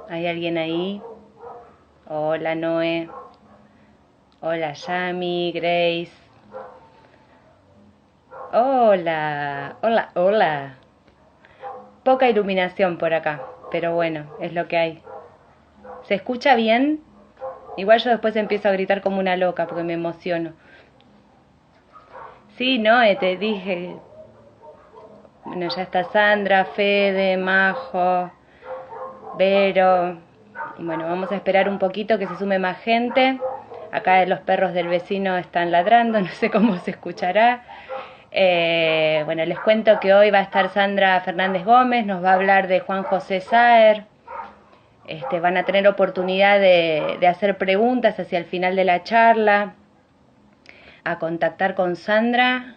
¿Hay alguien ahí? Hola Noé. Hola Yami, Grace. Hola, hola, hola. Poca iluminación por acá, pero bueno, es lo que hay. ¿Se escucha bien? Igual yo después empiezo a gritar como una loca porque me emociono. Sí, Noé, te dije. Bueno, ya está Sandra, Fede, Majo, Vero. Bueno, vamos a esperar un poquito que se sume más gente. Acá los perros del vecino están ladrando, no sé cómo se escuchará. Bueno, les cuento que hoy va a estar Sandra Fernández Gómez, nos va a hablar de Juan José Saer. Van a tener oportunidad de hacer preguntas hacia el final de la charla, a contactar con Sandra.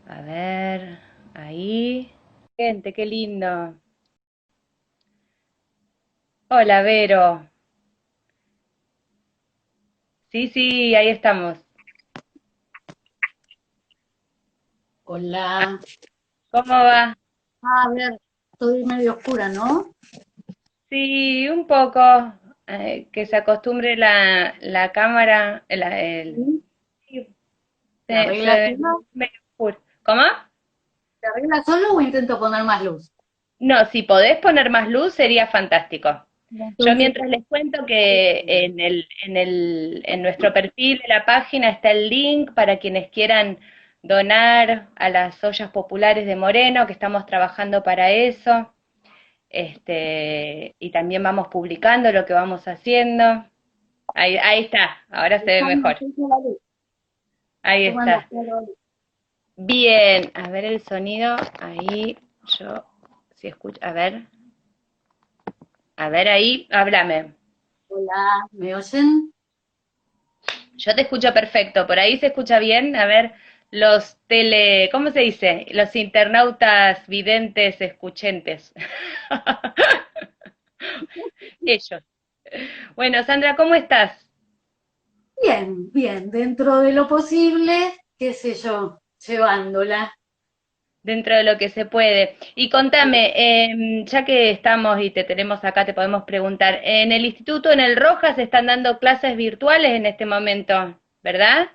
A ver, ahí. Gente, qué lindo. Hola, Vero. Sí, sí, ahí estamos. Hola. ¿Cómo va? A ver, estoy medio oscura, ¿no? Sí, un poco. Que se acostumbre la cámara. Sí. Sí, ¿Se arregla solo? medio oscuro. ¿Cómo? ¿Se arregla solo o intento poner más luz? No, si podés poner más luz sería fantástico. Yo Entonces, mientras les cuento que en nuestro perfil de la página está el link para quienes quieran donar a las ollas populares de Moreno, que estamos trabajando para eso. Y también vamos publicando lo que vamos haciendo. Ahí está, ahora se ve estamos mejor. haciendo la luz. Ahí ¿Cómo andas, está. Carol? Bien, a ver el sonido. Ahí, yo, si escucho, a ver ahí, háblame. Hola, ¿me oyen? Yo te escucho perfecto, por ahí se escucha bien. A ver, ¿cómo se dice? Los internautas videntes escuchentes. Ellos. Bueno, Sandra, ¿cómo estás? Bien, bien, dentro de lo posible, qué sé yo, llevándola. Dentro de lo que se puede. Y contame, ya que estamos y te tenemos acá, te podemos preguntar, en el instituto, en el Rojas, están dando clases virtuales en este momento, ¿verdad?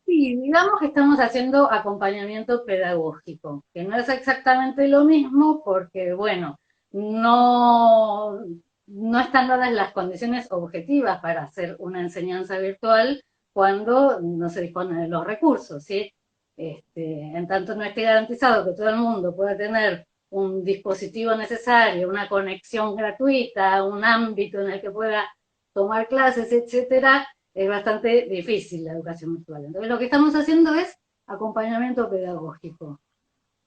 Sí, digamos que estamos haciendo acompañamiento pedagógico, que no es exactamente lo mismo porque, bueno, no, no están dadas las condiciones objetivas para hacer una enseñanza virtual cuando no se dispone de los recursos, ¿sí? En tanto no esté garantizado que todo el mundo pueda tener un dispositivo necesario, una conexión gratuita, un ámbito en el que pueda tomar clases, etcétera, es bastante difícil la educación virtual. Entonces, lo que estamos haciendo es acompañamiento pedagógico.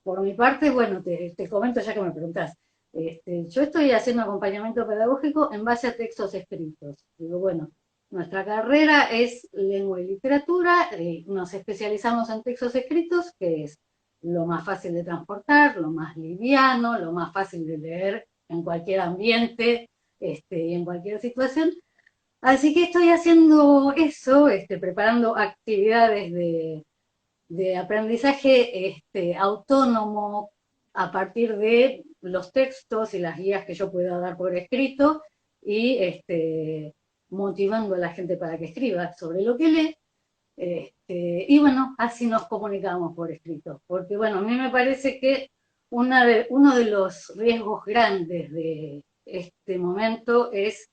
Por mi parte, bueno, te comento ya que me preguntás. Yo estoy haciendo acompañamiento pedagógico en base a textos escritos. Digo, bueno, nuestra carrera es lengua y literatura, nos especializamos en textos escritos, que es lo más fácil de transportar, lo más liviano, lo más fácil de leer en cualquier ambiente y en cualquier situación. Así que estoy haciendo eso, preparando actividades de aprendizaje autónomo a partir de los textos y las guías que yo pueda dar por escrito y motivando a la gente para que escriba sobre lo que lee. Y bueno, así nos comunicamos por escrito. Porque bueno, a mí me parece que uno de los riesgos grandes de este momento es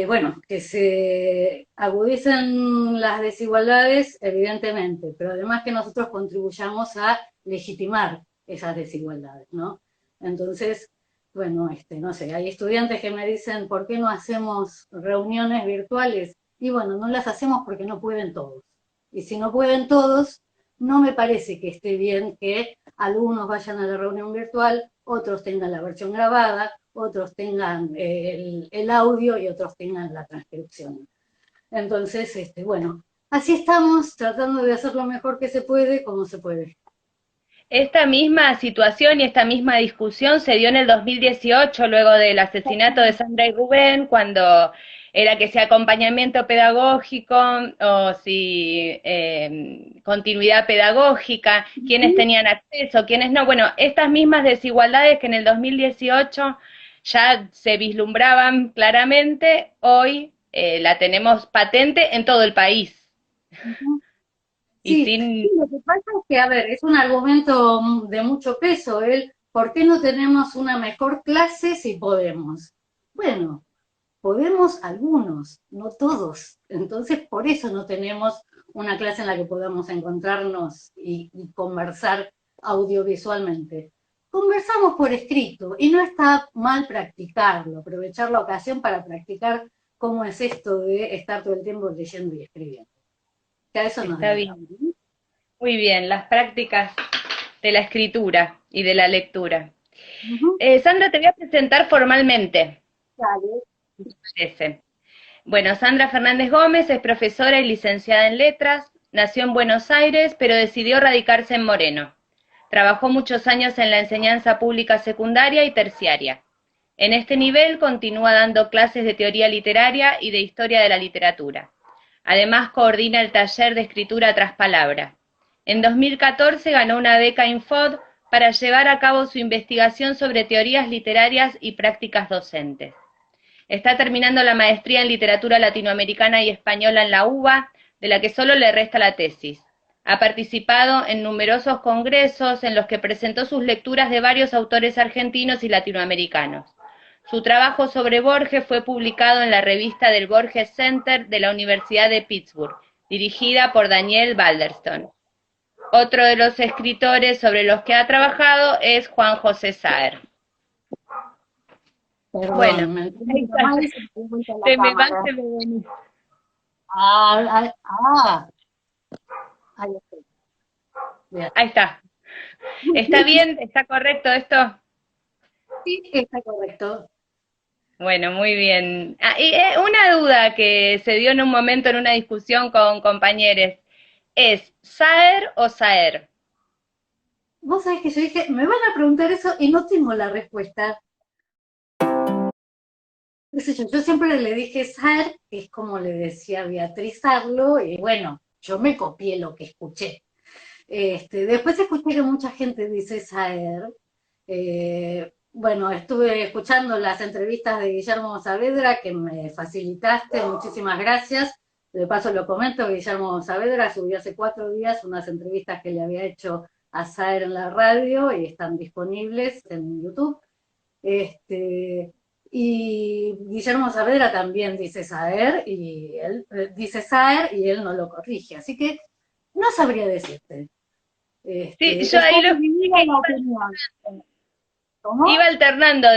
bueno, que se agudicen las desigualdades, evidentemente, pero además que nosotros contribuyamos a legitimar esas desigualdades, ¿no? Entonces, bueno, no sé, hay estudiantes que me dicen, ¿por qué no hacemos reuniones virtuales? Y bueno, no las hacemos porque no pueden todos. Y si no pueden todos, no me parece que esté bien que algunos vayan a la reunión virtual, otros tengan la versión grabada, otros tengan el audio y otros tengan la transcripción. Entonces, bueno, así estamos tratando de hacer lo mejor que se puede, como se puede. Esta misma situación y esta misma discusión se dio en el 2018, luego del asesinato de Sandra y Rubén, cuando era que sea acompañamiento pedagógico o si continuidad pedagógica, quiénes tenían acceso, quiénes no. Bueno, estas mismas desigualdades que en el 2018 ya se vislumbraban claramente, hoy la tenemos patente en todo el país. Ujú. Y Sí, sí, sin, lo que pasa es que, a ver, es un argumento de mucho peso, ¿por qué no tenemos una mejor clase si podemos? Bueno, podemos algunos, no todos. Entonces, por eso no tenemos una clase en la que podamos encontrarnos y conversar audiovisualmente. Conversamos por escrito y no está mal practicarlo, aprovechar la ocasión para practicar cómo es esto de estar todo el tiempo leyendo y escribiendo. Que a eso nos está dedicamos. bien, muy bien, las prácticas de la escritura y de la lectura. Ujú. Sandra, te voy a presentar formalmente, Dale. parece. Bueno, Sandra Fernández Gómez es profesora y licenciada en letras, nació en Buenos Aires, pero decidió radicarse en Moreno. Trabajó muchos años en la enseñanza pública secundaria y terciaria. En este nivel continúa dando clases de teoría literaria y de historia de la literatura. Además, coordina el taller de escritura tras palabra. En 2014 ganó una beca Infod para llevar a cabo su investigación sobre teorías literarias y prácticas docentes. Está terminando la maestría en literatura latinoamericana y española en la UBA, de la que solo le resta la tesis. Ha participado en numerosos congresos en los que presentó sus lecturas de varios autores argentinos y latinoamericanos. Su trabajo sobre Borges fue publicado en la revista del Borges Center de la Universidad de Pittsburgh, dirigida por Daniel Balderston. Otro de los escritores sobre los que ha trabajado es Juan José Saer. Bueno, Perdón, me entró ahí mi está. mamá y se me dio vuelta la Se me va, cámara. se me venís. Ah, ah, ah, ahí estoy. Bien. Ahí está. ¿Está bien? ¿Está correcto esto? Sí, está correcto. Bueno, muy bien. Y, una duda que se dio en un momento en una discusión con compañeros. ¿Es Saer o Saer? Vos sabés que yo dije, me van a preguntar eso y no tengo la respuesta. Qué sé yo siempre le dije Saer, que es como le decía Beatriz Arlo, y bueno, yo me copié lo que escuché. Después escuché que mucha gente dice Saer. Bueno, estuve escuchando las entrevistas de Guillermo Saavedra que me facilitaste, muchísimas gracias. De paso lo comento, Guillermo Saavedra subió hace 4 días unas entrevistas que le había hecho a Saer en la radio y están disponibles en YouTube. Y Guillermo Saavedra también dice Saer y él dice Saer y él no lo corrige. Así que no sabría decirte. Sí, yo Está ahí lo escuché dividida que la opinión. iba ¿Cómo? alternando,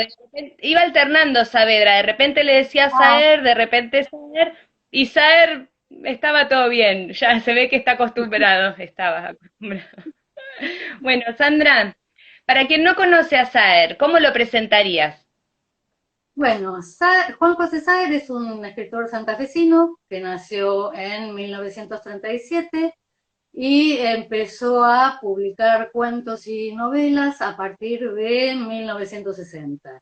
iba alternando Saavedra. De repente le decía Ah, Saer, de repente Saer, y Saer estaba todo bien. Ya se ve que está acostumbrado, estaba acostumbrado. Bueno, Sandra, para quien no conoce a Saer, ¿cómo lo presentarías? bueno, Juan José Saer es un escritor santafesino que nació en 1937 y empezó a publicar cuentos y novelas a partir de 1960.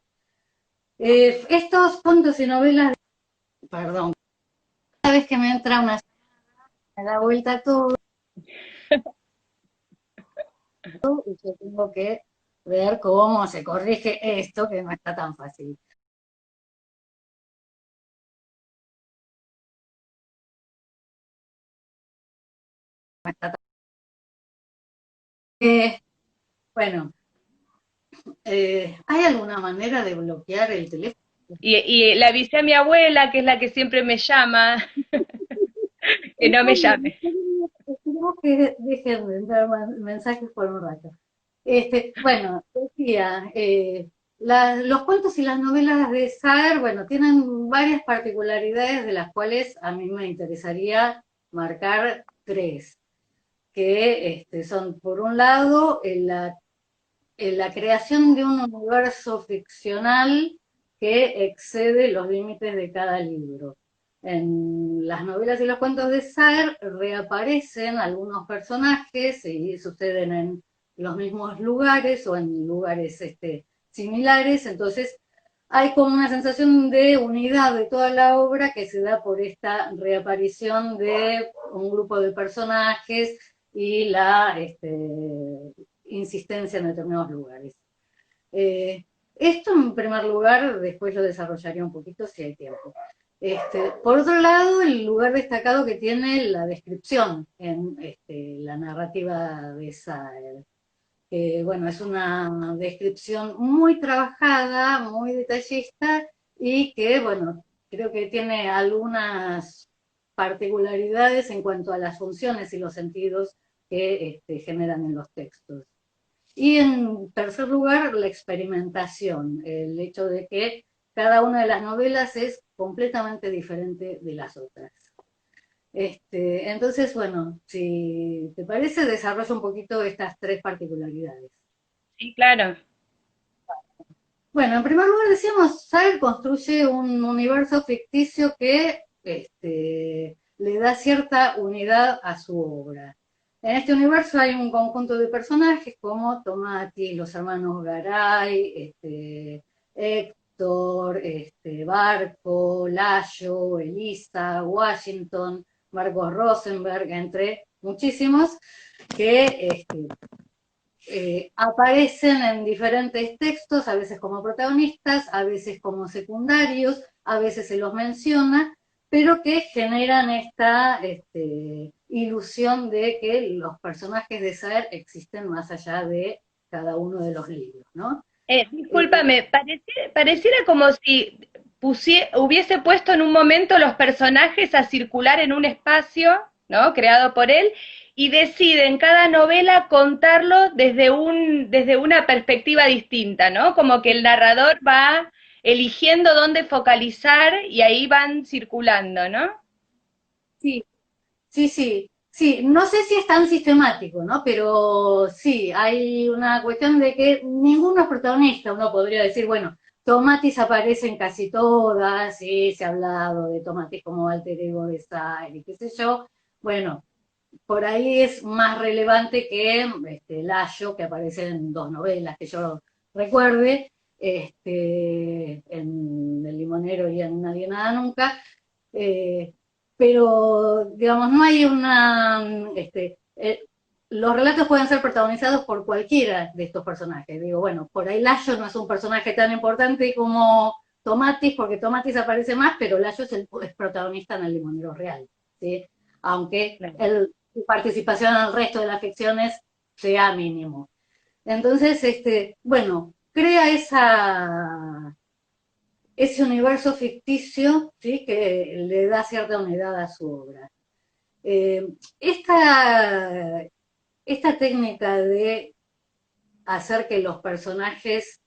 Estos cuentos y novelas, perdón, cada vez que me entra una me da vuelta todo y yo tengo que ver cómo se corrige esto que no está tan fácil. No está tan- Eh, bueno, ¿hay alguna manera de bloquear el teléfono? Y le avisé a mi abuela, que es la que siempre me llama, que no me llame. Esperemos que dejen de entrar mensajes por un rato. Bueno, decía, los cuentos y las novelas de Saer, bueno, tienen varias particularidades de las cuales a mí me interesaría marcar tres, que son, por un lado, la creación de un universo ficcional que excede los límites de cada libro. En las novelas y los cuentos de Saer reaparecen algunos personajes y suceden en los mismos lugares o en lugares similares, entonces hay como una sensación de unidad de toda la obra que se da por esta reaparición de un grupo de personajes y la insistencia en determinados lugares. Eh, Esto en primer lugar, después lo desarrollaría un poquito si hay tiempo. Por otro lado, el lugar destacado que tiene la descripción en la narrativa de Saer, que bueno, es una descripción muy trabajada, muy detallista y que bueno, creo que tiene algunas particularidades en cuanto a las funciones y los sentidos que generan en los textos. Y en tercer lugar, la experimentación, el hecho de que cada una de las novelas es completamente diferente de las otras. Entonces, bueno, si te parece, desarrollo un poquito estas tres particularidades. Sí, claro. Bueno, en primer lugar decíamos, Saer construye un universo ficticio que le da cierta unidad a su obra. En este universo hay un conjunto de personajes como Tomati, los hermanos Garay, Héctor, Barco, Layo, Elisa, Washington, Marcos Rosenberg, entre muchísimos, que aparecen en diferentes textos, a veces como protagonistas, a veces como secundarios, a veces se los menciona, pero que generan esta ilusión de que los personajes de Saer existen más allá de cada uno de los libros, ¿no? Discúlpame, pareciera como si hubiese puesto en un momento los personajes a circular en un espacio, ¿no? Creado por él, y decide en cada novela contarlo desde una perspectiva distinta, ¿no? Como que el narrador va eligiendo dónde focalizar y ahí van circulando, ¿no? Sí, sí, sí, sí, no sé si es tan sistemático, ¿no? Pero sí, hay una cuestión de que ninguno es protagonista. Uno podría decir, bueno, Tomatis aparece en casi todas, sí, se ha hablado de Tomatis como alter ego de Sire y qué sé yo. Bueno, por ahí es más relevante que Layo, que aparece en dos novelas que yo recuerde, en El Limonero y en Nadie Nada Nunca, eh, pero digamos, no hay los relatos pueden ser protagonizados por cualquiera de estos personajes. Digo, bueno, por ahí Layo no es un personaje tan importante como Tomatis, porque Tomatis aparece más, pero Layo es protagonista en El Limonero Real, ¿sí? Aunque Claro. su participación en el resto de las ficciones sea mínimo. Entonces, bueno, crea ese universo ficticio, ¿sí? Que le da cierta unidad a su obra. Eh, esta, esta técnica de hacer que los personajes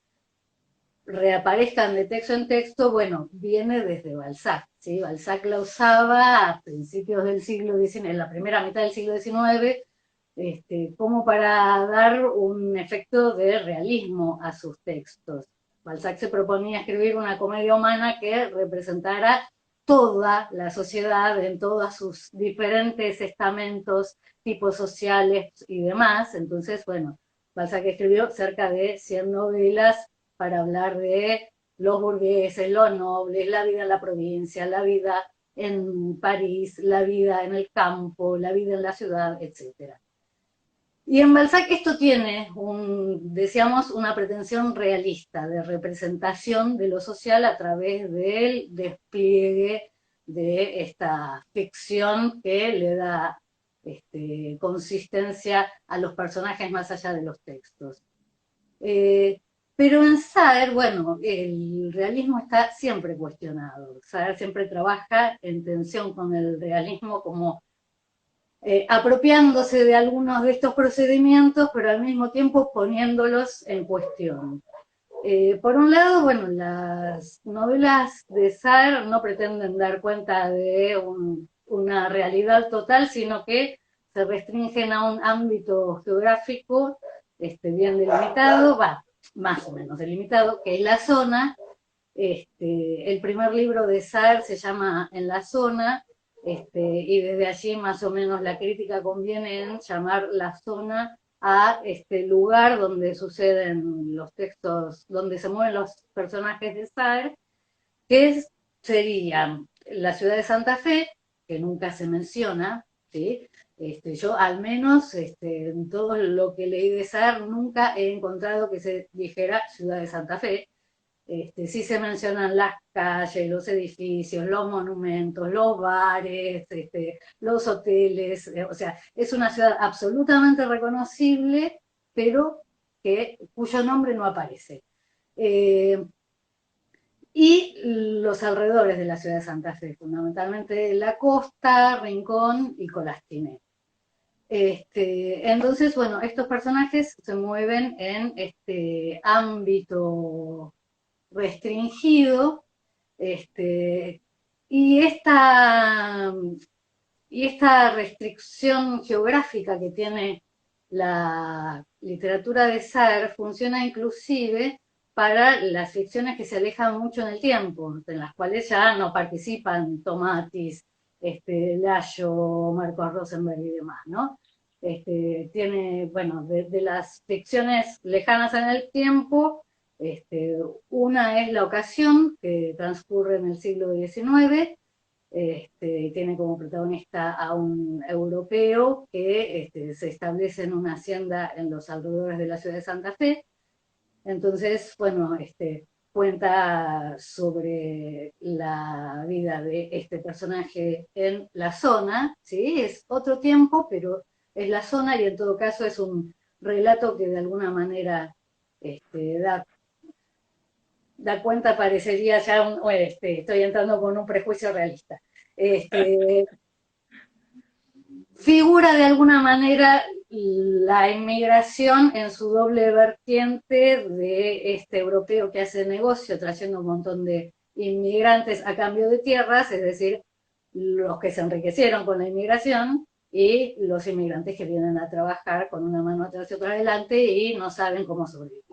reaparezcan de texto en texto, bueno, viene desde Balzac, ¿sí? Balzac la usaba a principios del siglo XIX, en la primera mitad del siglo XIX, como para dar un efecto de realismo a sus textos. Balzac se proponía escribir una comedia humana que representara toda la sociedad en todos sus diferentes estamentos, tipos sociales y demás. Entonces, bueno, Balzac escribió cerca de 100 novelas para hablar de los burgueses, los nobles, la vida en la provincia, la vida en París, la vida en el campo, la vida en la ciudad, etcétera. Y en Balzac esto tiene, decíamos, una pretensión realista de representación de lo social a través del despliegue de esta ficción que le da consistencia a los personajes más allá de los textos. Eh, pero en Saer, bueno, el realismo está siempre cuestionado. Saer siempre trabaja en tensión con el realismo como apropiándose de algunos de estos procedimientos, pero al mismo tiempo poniéndolos en cuestión. Por un lado, bueno, las novelas de Saer no pretenden dar cuenta de una realidad total, sino que se restringen a un ámbito geográfico bien delimitado, va, más o menos delimitado, que es la zona. El primer libro de Saer se llama En la zona, y desde allí más o menos la crítica conviene en llamar la zona a este lugar donde suceden los textos, donde se mueven los personajes de Saer, que sería la ciudad de Santa Fe, que nunca se menciona, ¿sí? Yo al menos en todo lo que leí de Saer nunca he encontrado que se dijera ciudad de Santa Fe, Sí se mencionan las calles, los edificios, los monumentos, los bares, los hoteles, o sea, es una ciudad absolutamente reconocible, pero cuyo nombre no aparece. Eh, y los alrededores de la ciudad de Santa Fe, fundamentalmente la costa, Rincón y Colastiné. Entonces, bueno, estos personajes se mueven en este ámbito restringido, este, y esta, y esta restricción geográfica que tiene la literatura de Saer funciona inclusive para las ficciones que se alejan mucho en el tiempo, en las cuales ya no participan Tomatis, Layo, Marcos Rosenberg y demás, ¿no? Tiene, bueno, de las ficciones lejanas en el tiempo, una es La Ocasión, que transcurre en el siglo XIX, tiene como protagonista a un europeo que se establece en una hacienda en los alrededores de la ciudad de Santa Fe. Entonces, bueno, cuenta sobre la vida de este personaje en la zona, ¿sí? Es otro tiempo, pero es la zona y en todo caso es un relato que de alguna manera da cuenta, parecería ya estoy entrando con un prejuicio realista. Este, Figura de alguna manera la inmigración en su doble vertiente de este europeo que hace negocio trayendo un montón de inmigrantes a cambio de tierras, es decir, los que se enriquecieron con la inmigración y los inmigrantes que vienen a trabajar con una mano atrás y otra adelante y no saben cómo sobrevivir.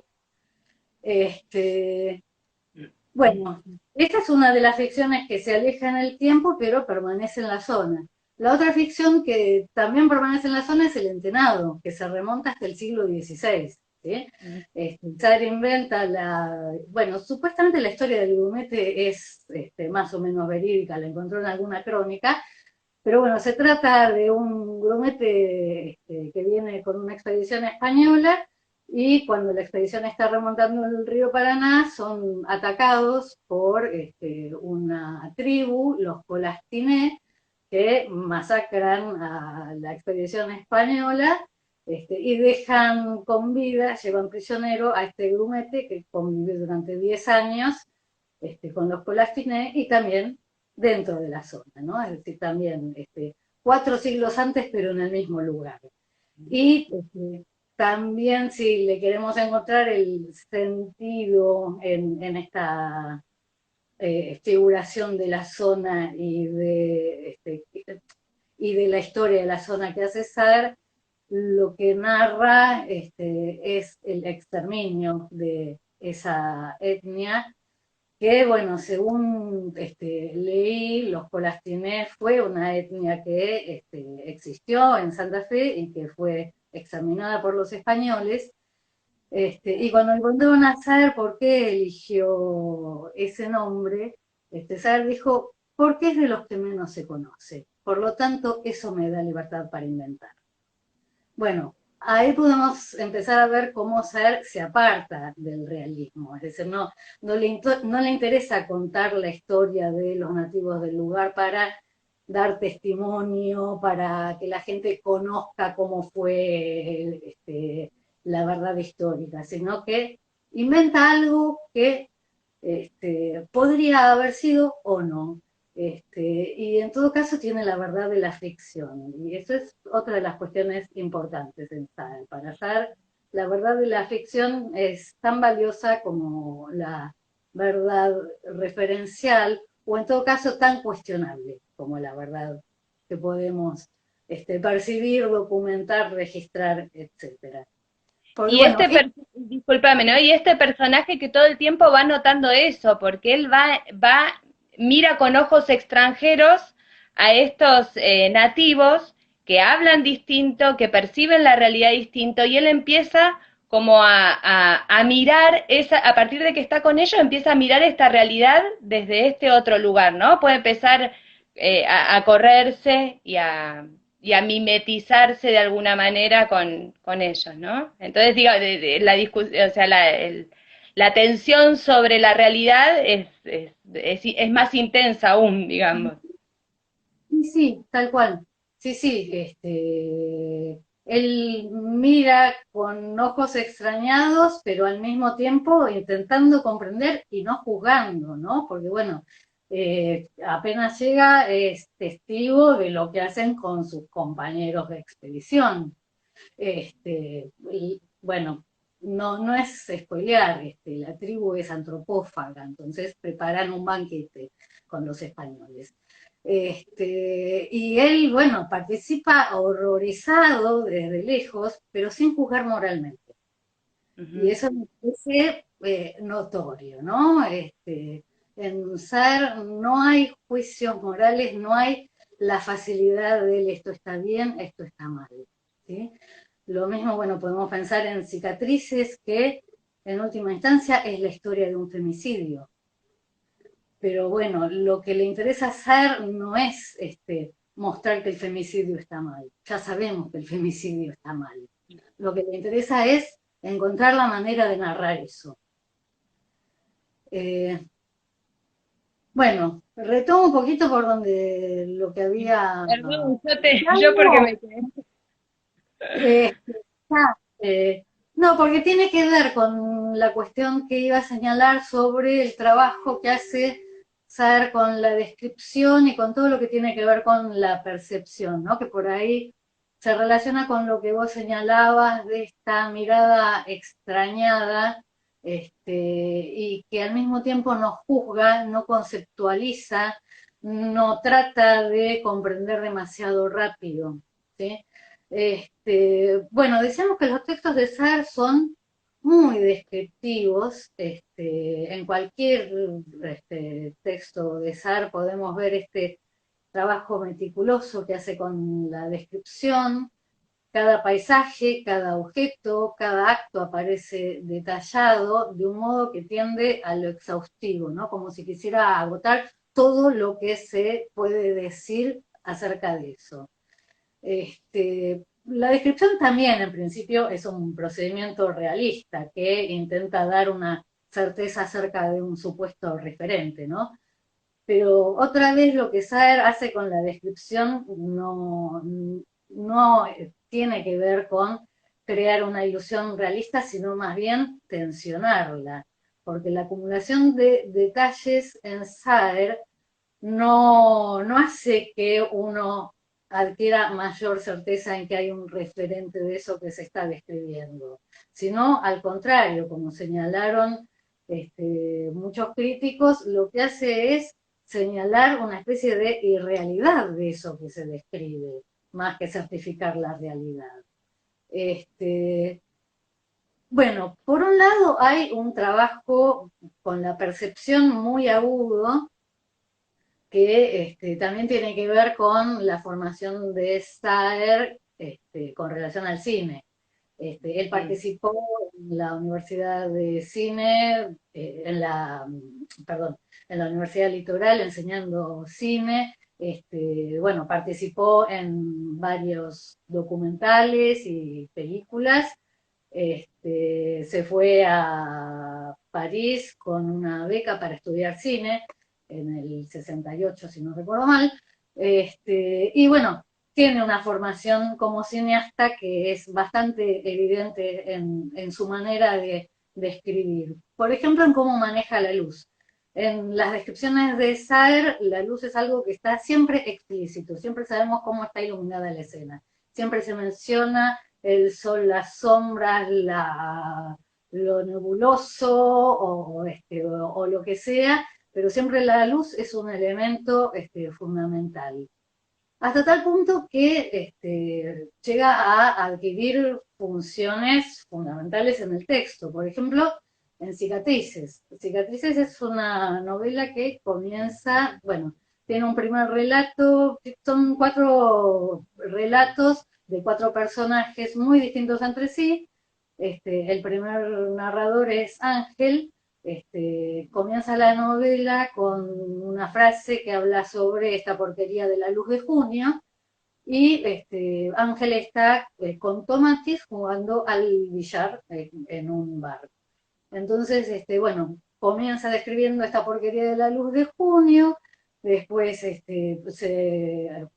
Bueno, esta es una de las ficciones que se aleja en el tiempo, pero permanece en la zona. La otra ficción que también permanece en la zona es El Entenado, que se remonta hasta el siglo XVI. ¿Sí? Char inventa bueno, supuestamente la historia del grumete es más o menos verídica, la encontró en alguna crónica, pero bueno, se trata de un grumete que viene con una expedición española y cuando la expedición está remontando el río Paraná son atacados por una tribu, los Colastiné, que masacran a la expedición española y dejan con vida, llevan prisionero a este grumete que convive durante 10 años con los Colastiné y también dentro de la zona, ¿no? Es decir, también 4 siglos antes, pero en el mismo lugar. Y también si le queremos encontrar el sentido en esta figuración de la zona y de la historia de la zona que hace Saer, lo que narra es el exterminio de esa etnia que, bueno, según leí, los Colastinés fue una etnia que existió en Santa Fe y que fue examinada por los españoles. Y cuando le preguntaron a Saer por qué eligió ese nombre, Saer dijo, porque es de los que menos se conoce. Por lo tanto, eso me da libertad para inventar. Bueno, ahí podemos empezar a ver cómo Saer se aparta del realismo, es decir, no le interesa contar la historia de los nativos del lugar para dar testimonio, para que la gente conozca cómo fue la verdad histórica, sino que inventa algo que podría haber sido o no. Y en todo caso tiene la verdad de la ficción. Y eso es otra de las cuestiones importantes en Saer. Para Saer, la verdad de la ficción es tan valiosa como la verdad referencial, o en todo caso tan cuestionable como la verdad que podemos percibir, documentar, registrar, etcétera. Porque Y bueno, discúlpame, ¿no? Y este personaje que todo el tiempo va notando eso, porque él mira con ojos extranjeros a estos nativos que hablan distinto, que perciben la realidad distinto, y él empieza como a mirar a partir de que está con ellos, empieza a mirar esta realidad desde este otro lugar, ¿no? Puede empezar a correrse y a mimetizarse de alguna manera con ellos, ¿no? Entonces, digo, la discusión, o sea, la tensión sobre la realidad es más intensa aún, digamos. Sí, sí, tal cual. Sí, sí, él mira con ojos extrañados, pero al mismo tiempo intentando comprender y no juzgando, ¿no? Porque bueno, apenas llega es testigo de lo que hacen con sus compañeros de expedición. Y, bueno, no es spoilear, la tribu es antropófaga, entonces preparan un banquete con los españoles. Y él, bueno, participa horrorizado desde lejos, pero sin juzgar moralmente. Y Ujú. eso me parece notorio, ¿no? En SAR no hay juicios morales, no hay la facilidad de esto está bien, esto está mal. ¿Sí? Lo mismo, bueno, podemos pensar en cicatrices, que en última instancia es la historia de un femicidio. Pero bueno, lo que le interesa hacer no es mostrar que el femicidio está mal. Ya sabemos que el femicidio está mal. Lo que le interesa es encontrar la manera de narrar eso. Eh, bueno, retomo un poquito por donde lo que había Perdón, yo porque hablado. me quedé. Eh, ah, no, porque tiene que ver con la cuestión que iba a señalar sobre el trabajo que hace Saer con la descripción y con todo lo que tiene que ver con la percepción, ¿no? Que por ahí se relaciona con lo que vos señalabas de esta mirada extrañada, y que al mismo tiempo no juzga, no conceptualiza, no trata de comprender demasiado rápido, ¿sí? Bueno, decíamos que los textos de Sartre son muy descriptivos. En cualquier texto de Sartre podemos ver este trabajo meticuloso que hace con la descripción. Cada paisaje, cada objeto, cada acto aparece detallado de un modo que tiende a lo exhaustivo, ¿no? Como si quisiera agotar todo lo que se puede decir acerca de eso. La descripción también, en principio, es un procedimiento realista que intenta dar una certeza acerca de un supuesto referente, ¿no? Pero otra vez lo que Saer hace con la descripción no tiene que ver con crear una ilusión realista, sino más bien tensionarla, porque la acumulación de detalles en Saer no hace que uno adquiera mayor certeza en que hay un referente de eso que se está describiendo, sino al contrario, como señalaron muchos críticos, lo que hace es señalar una especie de irrealidad de eso que se describe, más que certificar la realidad. Este, bueno, por un lado hay un trabajo con la percepción muy agudo, que también tiene que ver con la formación de Saer con relación al cine. Él Mm. participó en la Universidad de Cine, perdón, en la Universidad Litoral enseñando cine. Bueno, participó en varios documentales y películas. Se fue a París con una beca para estudiar cine en el 68, si no recuerdo mal. Y bueno, tiene una formación como cineasta que es bastante evidente en su manera de escribir. Por ejemplo, en cómo maneja la luz. En las descripciones de Saer, la luz es algo que está siempre explícito, siempre sabemos cómo está iluminada la escena, siempre se menciona el sol, las sombras, lo nebuloso o lo que sea, pero siempre la luz es un elemento fundamental. Hasta tal punto que llega a adquirir funciones fundamentales en el texto. Por ejemplo, en Cicatrices. Cicatrices es una novela que comienza, bueno, tiene un primer relato, son 4 relatos de 4 personajes muy distintos entre sí. El primer narrador es Ángel. Comienza la novela con una frase que habla sobre esta porquería de la luz de junio, y Ángel está con Tomatis jugando al billar en un bar. Entonces, bueno, comienza describiendo esta porquería de la luz de junio, después se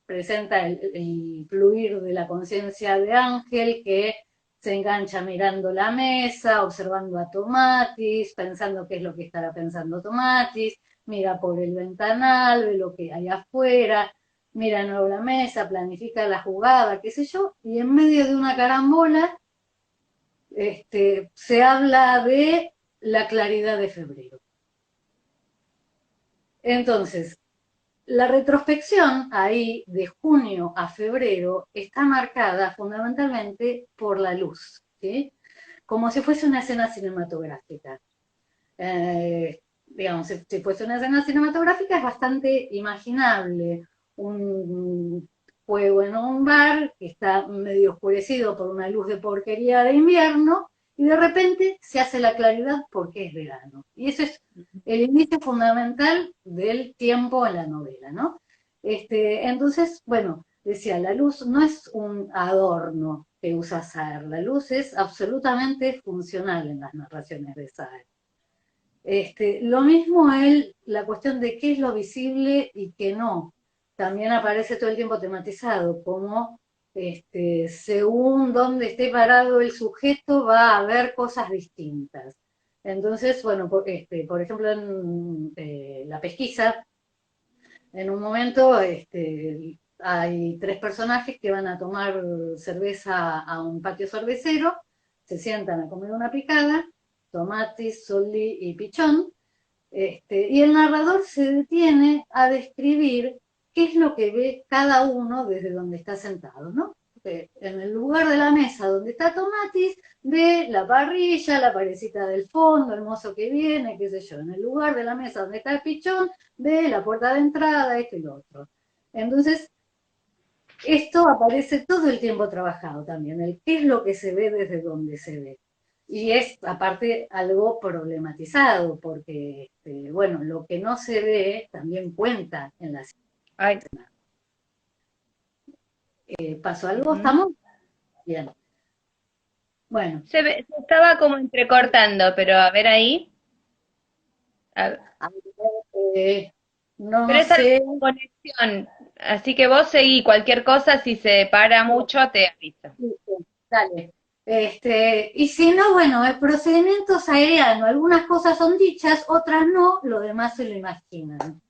presenta el fluir de la conciencia de Ángel, que se engancha mirando la mesa, observando a Tomatis, pensando qué es lo que estará pensando Tomatis, mira por el ventanal, ve lo que hay afuera, mira de nuevo la mesa, planifica la jugada, qué sé yo, y en medio de una carambola se habla de la claridad de febrero. Entonces, la retrospección ahí de junio a febrero está marcada fundamentalmente por la luz, ¿sí? Como si fuese una escena cinematográfica. Digamos, si fuese una escena cinematográfica es bastante imaginable. Un juego en un bar que está medio oscurecido por una luz de porquería de invierno y de repente se hace la claridad porque es verano. Y eso es el inicio fundamental del tiempo en la novela, ¿no? Entonces, bueno, decía, la luz no es un adorno que usa Saer, la luz es absolutamente funcional en las narraciones de Saer. Lo mismo él, la cuestión de qué es lo visible y qué no, también aparece todo el tiempo tematizado, como según dónde esté parado el sujeto va a haber cosas distintas. Entonces, bueno, por ejemplo, en la pesquisa, en un momento hay tres personajes que van a tomar cerveza a un patio cervecero, se sientan a comer una picada, Tomatis, Soldi y Pichón, y el narrador se detiene a describir qué es lo que ve cada uno desde donde está sentado, ¿no? En el lugar de la mesa donde está Tomatis, ve la parrilla, la parecita del fondo, el mozo que viene, qué sé yo. En el lugar de la mesa donde está el pichón, ve la puerta de entrada, esto y lo otro. Entonces, esto aparece todo el tiempo trabajado también, el qué es lo que se ve desde donde se ve. Y es, aparte, algo problematizado, porque, bueno, lo que no se ve también cuenta en la Ay, escena. ¿Pasó algo? ujú. ¿Estamos? Bien. Bueno, Se estaba como entrecortando, pero a ver ahí. A- a ver, no pero es algo sé. de conexión. Así que vos seguí cualquier cosa, si se para mucho, te aviso. Dale. Y si no, bueno, el procedimiento es aeriano. Algunas cosas son dichas, otras no, lo demás se lo imaginan.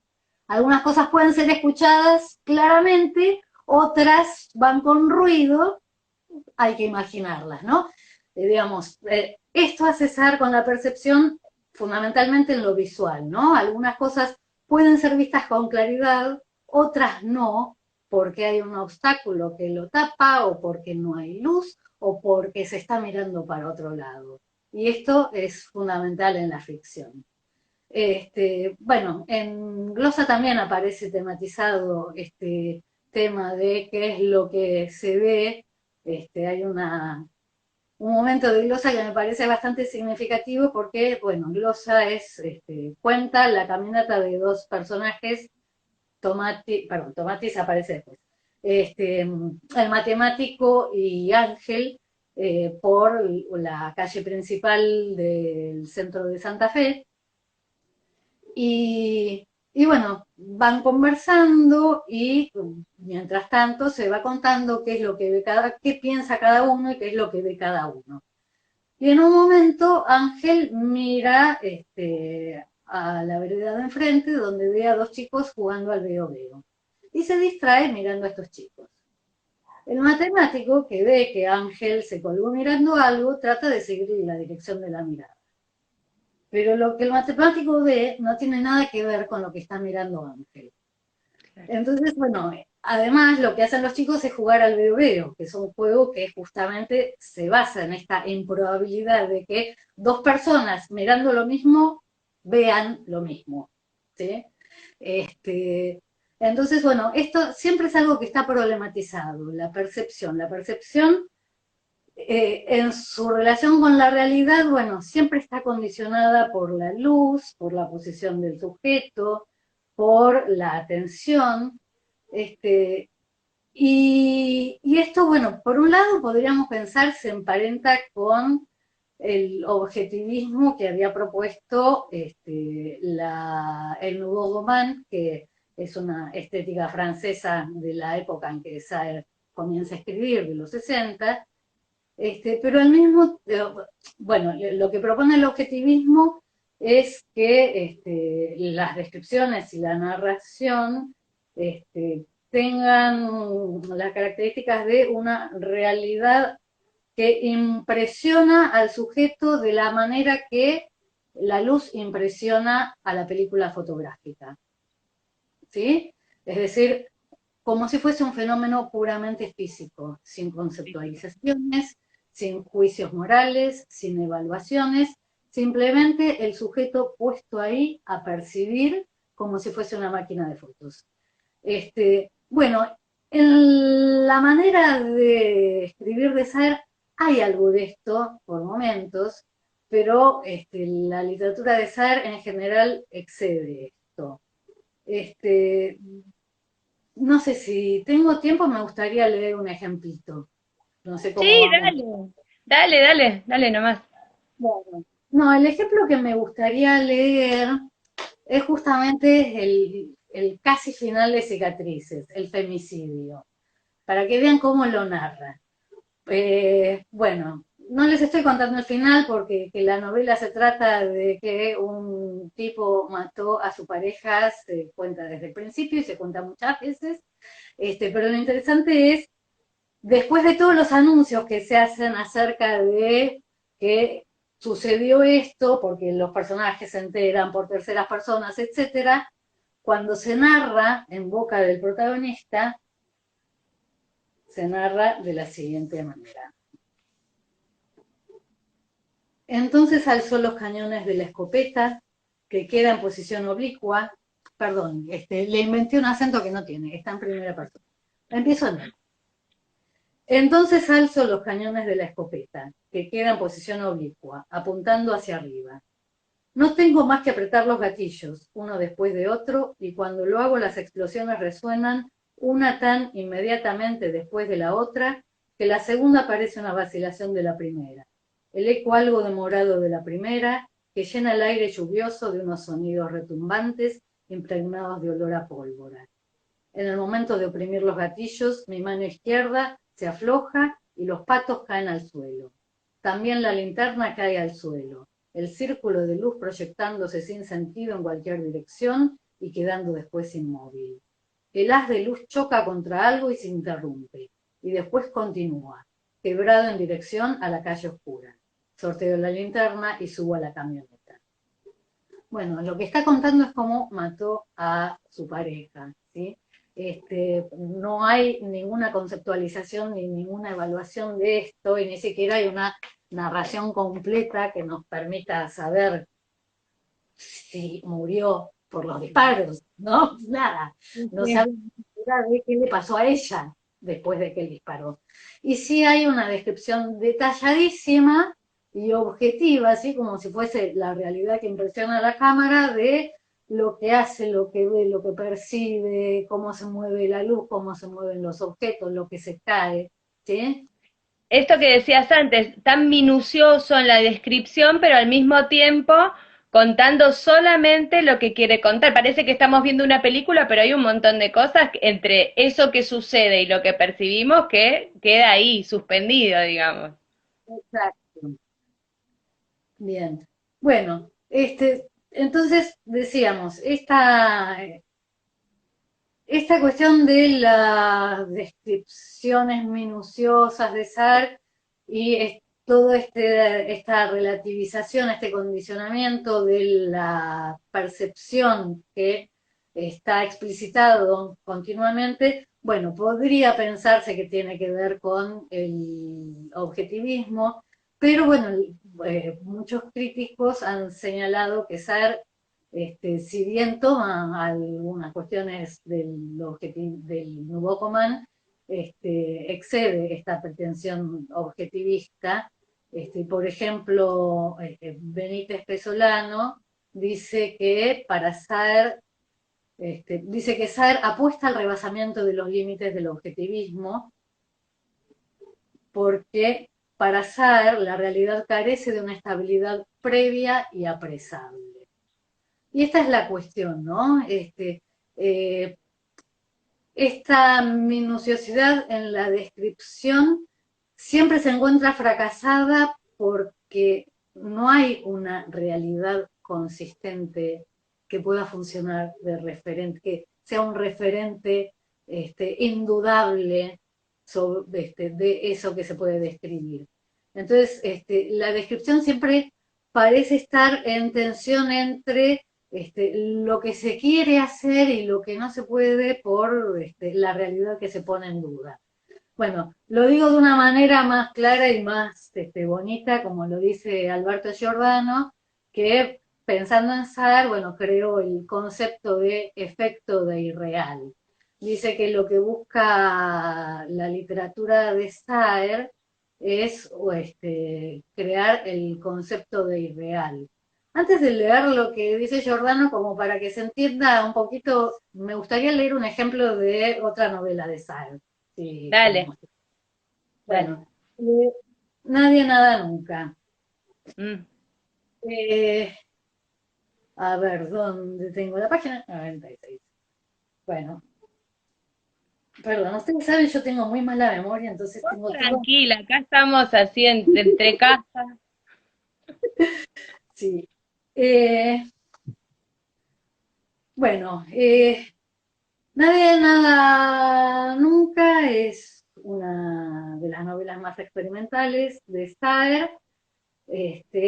Algunas cosas pueden ser escuchadas claramente, otras van con ruido, hay que imaginarlas, ¿no? Digamos, esto hace cesar con la percepción fundamentalmente en lo visual, ¿no? Algunas cosas pueden ser vistas con claridad, otras no, porque hay un obstáculo que lo tapa, o porque no hay luz, o porque se está mirando para otro lado. Y esto es fundamental en la ficción. Bueno, en Glosa también aparece tematizado este tema de qué es lo que se ve. Hay un momento de Glosa que me parece bastante significativo porque, bueno, Glosa cuenta la caminata de dos personajes, Tomatis aparece después, el matemático y Ángel, por la calle principal del centro de Santa Fe, y bueno, van conversando y mientras tanto se va contando qué es lo que ve qué piensa cada uno y qué es lo que ve cada uno. Y en un momento Ángel mira a la vereda de enfrente donde ve a dos chicos jugando al veo veo. Y se distrae mirando a estos chicos. El matemático, que ve que Ángel se colgó mirando algo, trata de seguir la dirección de la mirada. Pero lo que el matemático ve no tiene nada que ver con lo que está mirando Ángel. Entonces, bueno, además lo que hacen los chicos es jugar al veo veo, que es un juego que justamente se basa en esta improbabilidad de que dos personas mirando lo mismo vean lo mismo. ¿Sí? Este, entonces, bueno, esto siempre es algo que está problematizado, la percepción. La percepción en su relación con la realidad, bueno, siempre está condicionada por la luz, por la posición del sujeto, por la atención. Este, y esto, bueno, por un lado podríamos pensar se emparenta con el objetivismo que había propuesto el Nouveau Roman, que es una estética francesa de la época en que Saer comienza a escribir, de los 60, pero al mismo, bueno, lo que propone el objetivismo es que las descripciones y la narración tengan las características de una realidad que impresiona al sujeto de la manera que la luz impresiona a la película fotográfica, ¿sí? Es decir, como si fuese un fenómeno puramente físico, sin conceptualizaciones, sin juicios morales, sin evaluaciones, simplemente el sujeto puesto ahí a percibir como si fuese una máquina de fotos. Bueno, en la manera de escribir de Saer hay algo de esto por momentos, pero la literatura de Saer en general excede esto. Este, no sé si tengo tiempo, me gustaría leer un ejemplito. No sé cómo Sí, vamos. dale. Dale, dale, dale nomás. Bueno, no, el ejemplo que me gustaría leer es justamente el casi final de Cicatrices, el femicidio, para que vean cómo lo narra. Bueno, no les estoy contando el final porque que la novela se trata de que un tipo mató a su pareja, se cuenta desde el principio y se cuenta muchas veces, pero lo interesante es, después de todos los anuncios que se hacen acerca de que sucedió esto, porque los personajes se enteran por terceras personas, etcétera, cuando se narra en boca del protagonista, se narra de la siguiente manera. Entonces alzó los cañones de la escopeta, que queda en posición oblicua. Perdón, le inventé un acento que no tiene, está en primera persona. Empiezo a leer. Entonces alzo los cañones de la escopeta, que queda en posición oblicua, apuntando hacia arriba. No tengo más que apretar los gatillos, uno después de otro, y cuando lo hago las explosiones resuenan, una tan inmediatamente después de la otra, que la segunda parece una vacilación de la primera. El eco algo demorado de la primera, que llena el aire lluvioso de unos sonidos retumbantes, impregnados de olor a pólvora. En el momento de oprimir los gatillos, mi mano izquierda se afloja y los patos caen al suelo. También la linterna cae al suelo, el círculo de luz proyectándose sin sentido en cualquier dirección y quedando después inmóvil. El haz de luz choca contra algo y se interrumpe, y después continúa, quebrado en dirección a la calle oscura. Sorteo la linterna y subo a la camioneta. Bueno, lo que está contando es cómo mató a su pareja, ¿sí? No hay ninguna conceptualización ni ninguna evaluación de esto y ni siquiera hay una narración completa que nos permita saber si murió por los disparos, ¿no? Nada. No Sí. sabe de qué le pasó a ella después de que él disparó. Y sí hay una descripción detalladísima y objetiva, así como si fuese la realidad que impresiona a la cámara, de lo que hace, lo que ve, lo que percibe, cómo se mueve la luz, cómo se mueven los objetos, lo que se cae, ¿sí? Esto que decías antes, tan minucioso en la descripción, pero al mismo tiempo contando solamente lo que quiere contar. Parece que estamos viendo una película, pero hay un montón de cosas entre eso que sucede y lo que percibimos que queda ahí, suspendido, digamos. Exacto. Bien. Bueno, entonces decíamos, esta cuestión de las descripciones minuciosas de SAR y todo esta relativización, este condicionamiento de la percepción que está explicitado continuamente, bueno, podría pensarse que tiene que ver con el objetivismo, pero bueno, muchos críticos han señalado que SAR si bien toma algunas cuestiones del Nouveau Coman, excede esta pretensión objetivista. Por ejemplo, Benítez Pesolano dice que para Saer, dice que Saer apuesta al rebasamiento de los límites del objetivismo porque para Saer, la realidad carece de una estabilidad previa y apresable. Y esta es la cuestión, ¿no? Eh, esta minuciosidad en la descripción siempre se encuentra fracasada porque no hay una realidad consistente que pueda funcionar de referente, que sea un referente indudable de eso que se puede describir. Entonces, la descripción siempre parece estar en tensión entre lo que se quiere hacer y lo que no se puede por la realidad que se pone en duda. Bueno, lo digo de una manera más clara y más bonita, como lo dice Alberto Giordano, que pensando en Saer, bueno, creó el concepto de efecto de irreal. Dice que lo que busca la literatura de Saer es crear el concepto de irreal. Antes de leer lo que dice Giordano, como para que se entienda un poquito, me gustaría leer un ejemplo de otra novela de Saer. Sí, Dale, tenemos. dale. Bueno, nadie nada nunca. Mm. Eh, a ver, ¿dónde tengo la página? 96. Bueno, perdón, ustedes saben, yo tengo muy mala memoria, entonces tengo todo. Tranquila, acá estamos así entre casa. Sí. Bueno, nadie nada nunca es una de las novelas más experimentales de Staer.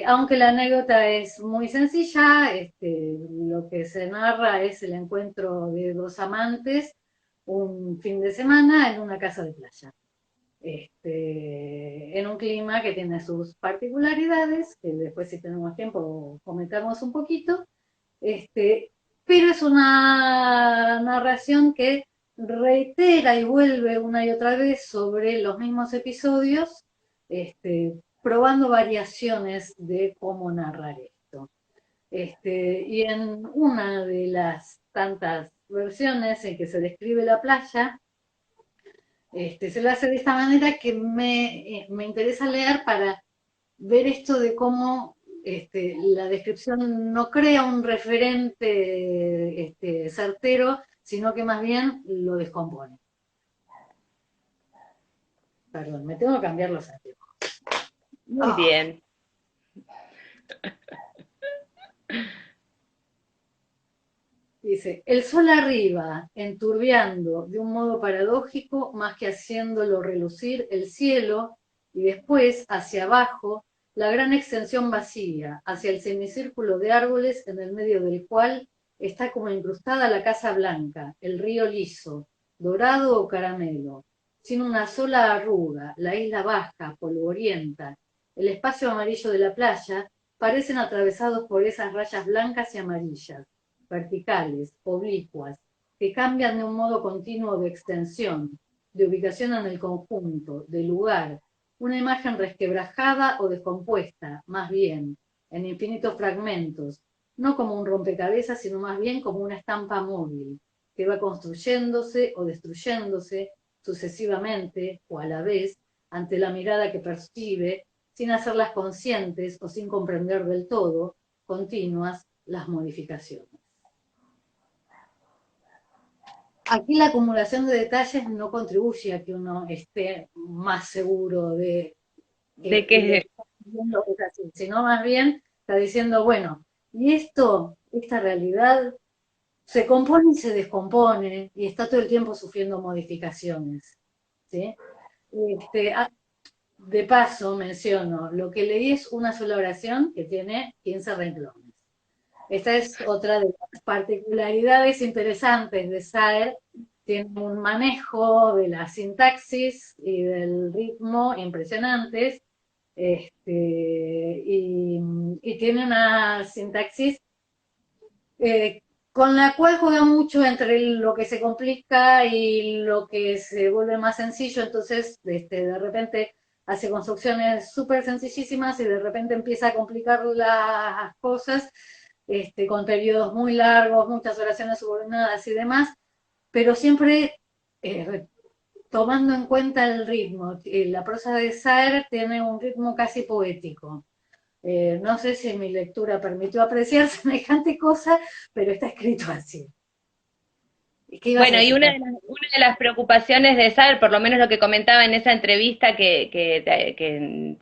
Aunque la anécdota es muy sencilla, lo que se narra es el encuentro de dos amantes un fin de semana en una casa de playa, en un clima que tiene sus particularidades, que después si tenemos tiempo comentamos un poquito, pero es una narración que reitera y vuelve una y otra vez sobre los mismos episodios, probando variaciones de cómo narrar esto. Y en una de las tantas versiones en que se describe la playa, se lo hace de esta manera que me interesa leer para ver esto de cómo la descripción no crea un referente certero, sino que más bien lo descompone. Perdón, me tengo que cambiar los anteojos. Muy Oh, bien. dice, el sol arriba, enturbiando de un modo paradójico, más que haciéndolo relucir el cielo, y después, hacia abajo, la gran extensión vacía, hacia el semicírculo de árboles en el medio del cual está como incrustada la casa blanca, el río liso, dorado o caramelo, sin una sola arruga, la isla baja, polvorienta, el espacio amarillo de la playa, parecen atravesados por esas rayas blancas y amarillas verticales, oblicuas, que cambian de un modo continuo de extensión, de ubicación en el conjunto, de lugar, una imagen resquebrajada o descompuesta, más bien, en infinitos fragmentos, no como un rompecabezas, sino más bien como una estampa móvil, que va construyéndose o destruyéndose sucesivamente o a la vez ante la mirada que percibe, sin hacerlas conscientes o sin comprender del todo, continuas las modificaciones. Aquí la acumulación de detalles no contribuye a que uno esté más seguro de ¿De que lo qué? que está viendo es así, sino más bien está diciendo, bueno, y esta realidad se compone y se descompone y está todo el tiempo sufriendo modificaciones. ¿Sí? Este, de paso menciono, lo que leí es una sola oración que tiene 15 renglones. Esta es otra de las particularidades interesantes de Saer. Tiene un manejo de la sintaxis y del ritmo impresionantes. Y tiene una sintaxis con la cual juega mucho entre lo que se complica y lo que se vuelve más sencillo. Entonces, de repente hace construcciones súper sencillísimas y de repente empieza a complicar las cosas con periodos muy largos, muchas oraciones subordinadas y demás, pero siempre tomando en cuenta el ritmo. La prosa de Saer tiene un ritmo casi poético. No sé si mi lectura permitió apreciar semejante cosa, pero está escrito así. ¿Qué ibas a Bueno, y decir? una de las preocupaciones de Saber, por lo menos lo que comentaba en esa entrevista que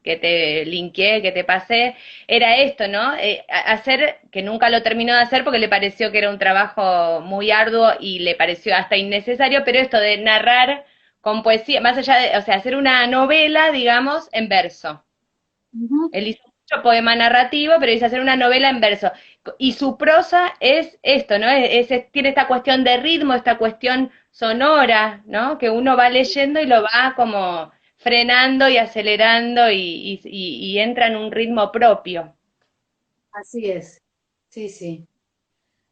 te linkeé, que te pasé, era esto, ¿no? Hacer, que nunca lo terminó de hacer porque le pareció que era un trabajo muy arduo y le pareció hasta innecesario, pero esto de narrar con poesía, más allá de, o sea, hacer una novela, digamos, en verso. Ujú. Él hizo mucho poema narrativo, pero hizo hacer una novela en verso. Y su prosa es esto, ¿no? Tiene esta cuestión de ritmo, esta cuestión sonora, ¿no? Que uno va leyendo y lo va como frenando y acelerando y entra en un ritmo propio. Así es. Sí, sí.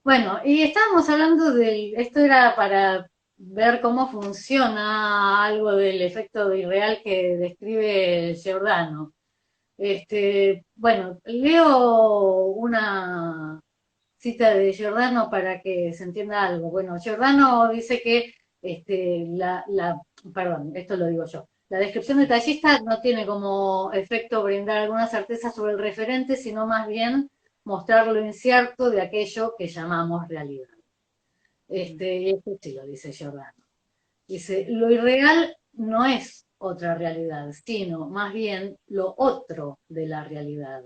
Bueno, y estábamos hablando esto era para ver cómo funciona algo del efecto irreal que describe Giordano. Bueno, leo una cita de Giordano para que se entienda algo. Bueno, Giordano dice que perdón, esto lo digo yo. La descripción detallista no tiene como efecto brindar alguna certeza sobre el referente, sino más bien mostrar lo incierto de aquello que llamamos realidad. Y esto sí lo dice Giordano. Dice, lo irreal no es otra realidad, sino más bien lo otro de la realidad,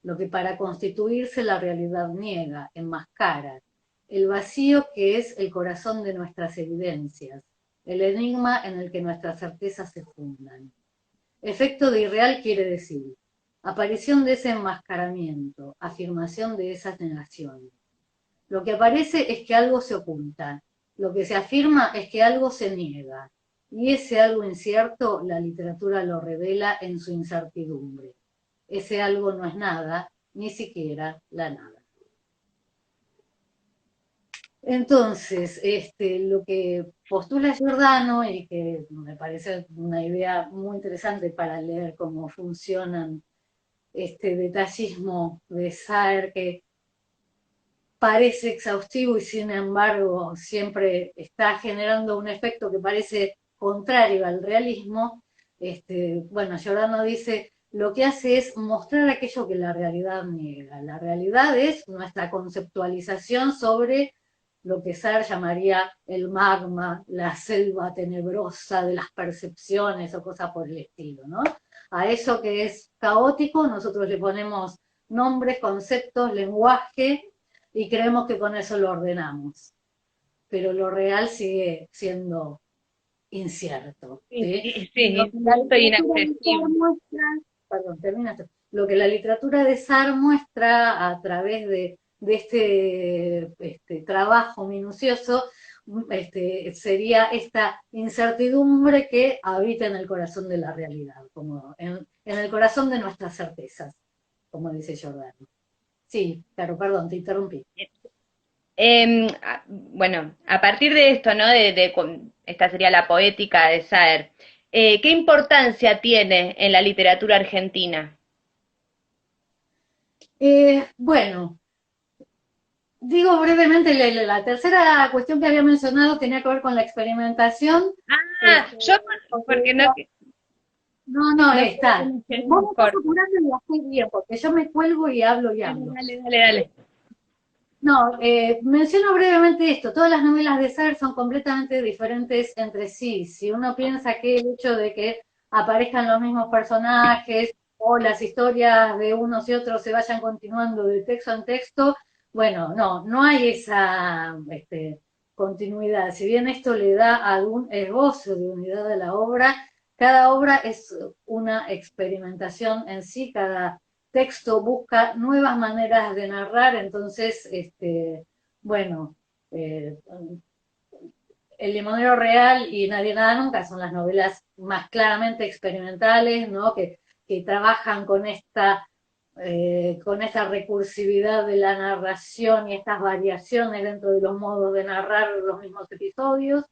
lo que para constituirse la realidad niega, enmascara, el vacío que es el corazón de nuestras evidencias, el enigma en el que nuestras certezas se fundan. Efecto de irreal quiere decir aparición de ese enmascaramiento, afirmación de esas negaciones. Lo que aparece es que algo se oculta, lo que se afirma es que algo se niega, y ese algo incierto la literatura lo revela en su incertidumbre. Ese algo no es nada, ni siquiera la nada. Entonces, lo que postula Giordano y que me parece una idea muy interesante para leer cómo funcionan este detallismo de Saer, que parece exhaustivo y sin embargo siempre está generando un efecto que parece contrario al realismo. Bueno, Giordano dice, lo que hace es mostrar aquello que la realidad niega. La realidad es nuestra conceptualización sobre lo que Sartre llamaría el magma, la selva tenebrosa de las percepciones o cosas por el estilo, ¿no? A eso que es caótico nosotros le ponemos nombres, conceptos, lenguaje, y creemos que con eso lo ordenamos. Pero lo real sigue siendo incierto. ¿Sí? Sí, Lo que la incierto y literatura de Sartre inaccesible. muestra, perdón, termina. Lo que la literatura de Sartre muestra a través de este trabajo minucioso sería esta incertidumbre que habita en el corazón de la realidad, como en el corazón de nuestras certezas, como dice Giordano. Sí, claro, perdón, te interrumpí. Bueno, a partir de esto, ¿no? Esta sería la poética de Saer. ¿Qué importancia tiene en la literatura argentina? Bueno, digo brevemente, la tercera cuestión que había mencionado tenía que ver con la experimentación. Ah, Este, yo porque porque no, decía, no, no, no quiero que está. me quede Vos me estás corto. apurando y lo haces bien, porque yo me cuelgo y hablo y Dale, hablo. dale, dale, dale. No, menciono brevemente esto. Todas las novelas de Saer son completamente diferentes entre sí. Si uno piensa que el hecho de que aparezcan los mismos personajes o las historias de unos y otros se vayan continuando de texto en texto, bueno, no, no hay esa continuidad. Si bien esto le da algún esbozo de unidad a la obra, cada obra es una experimentación en sí, cada texto busca nuevas maneras de narrar, entonces, bueno, eh, El limonero real y Nadie nada nunca son las novelas más claramente experimentales, ¿no? Que trabajan con esta recursividad de la narración y estas variaciones dentro de los modos de narrar los mismos episodios,